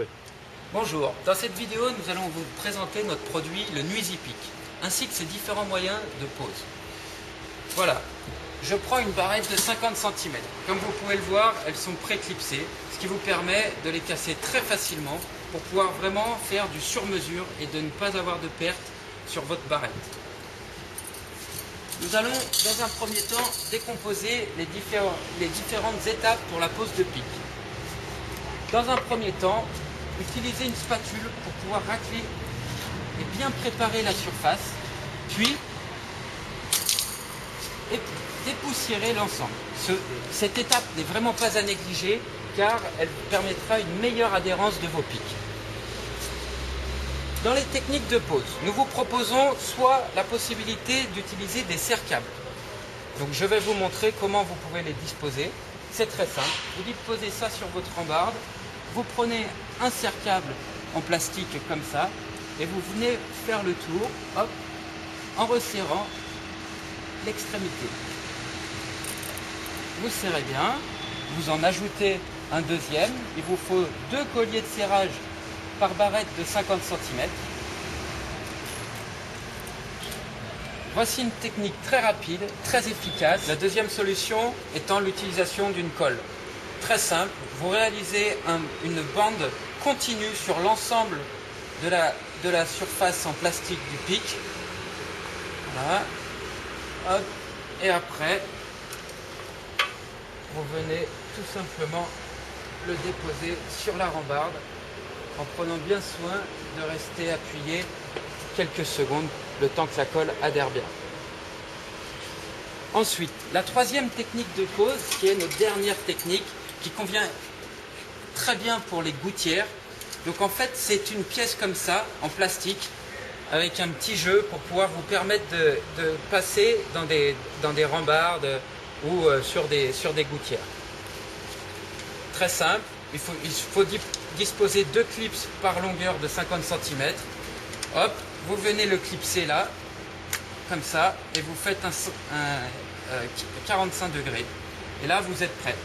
présenté. Bonjour, dans cette vidéo nous allons vous présenter notre produit le Nuizipic ainsi que ses différents moyens de pose. Voilà, je prends une barrette de 50 cm. Comme vous pouvez le voir, elles sont pré-clipsées, ce qui vous permet de les casser très facilement pour pouvoir vraiment faire du sur-mesure et de ne pas avoir de perte sur votre barrette. Nous allons dans un premier temps décomposer les différentes étapes pour la pose de pic. Dans un premier temps, utilisez une spatule pour pouvoir racler et bien préparer la surface, puis dépoussiérer l'ensemble. Cette étape n'est vraiment pas à négliger car elle permettra une meilleure adhérence de vos pics. Dans les techniques de pose, nous vous proposons soit la possibilité d'utiliser des serre-câbles. Donc je vais vous montrer comment vous pouvez les disposer. C'est très simple. Vous disposez ça sur votre rambarde. Vous prenez un serre-câble en plastique comme ça et vous venez faire le tour, hop, en resserrant l'extrémité. Vous serrez bien, vous en ajoutez un deuxième. Il vous faut 2 colliers de serrage par barrette de 50 cm. Voici une technique très rapide, très efficace. La deuxième solution étant l'utilisation d'une colle. Très simple, vous réalisez une bande continue sur l'ensemble de la surface en plastique du pic. Voilà. Hop. Et après, vous venez tout simplement le déposer sur la rambarde en prenant bien soin de rester appuyé quelques secondes, le temps que la colle adhère bien. Ensuite, la troisième technique de pose, qui est notre dernière technique, qui convient très bien pour les gouttières. Donc en fait, c'est une pièce comme ça, en plastique, avec un petit jeu pour pouvoir vous permettre de passer dans des rambardes ou sur des gouttières. Très simple, il faut disposer 2 clips par longueur de 50 cm. Hop, vous venez le clipser là, comme ça, et vous faites un 45 degrés. Et là, vous êtes prêt.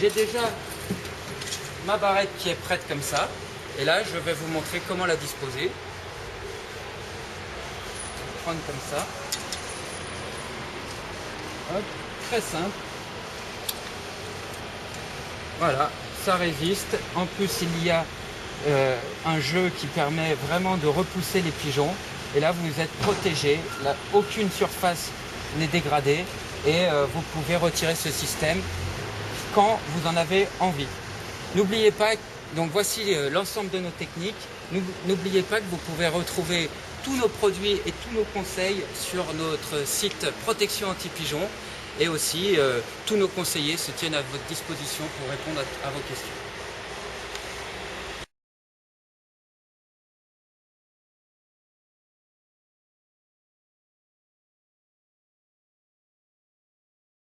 J'ai déjà ma barrette qui est prête comme ça. Et là, je vais vous montrer comment la disposer. Prendre comme ça. Hop, très simple. Voilà, ça résiste. En plus, il y a un jeu qui permet vraiment de repousser les pigeons. Et là, vous êtes protégé. Là, aucune surface n'est dégradée. Et vous pouvez retirer ce système quand vous en avez envie. N'oubliez pas, donc voici l'ensemble de nos techniques. N'oubliez pas que vous pouvez retrouver tous nos produits et tous nos conseils sur notre site Protection Anti-Pigeons. Et aussi, tous nos conseillers se tiennent à votre disposition pour répondre à vos questions.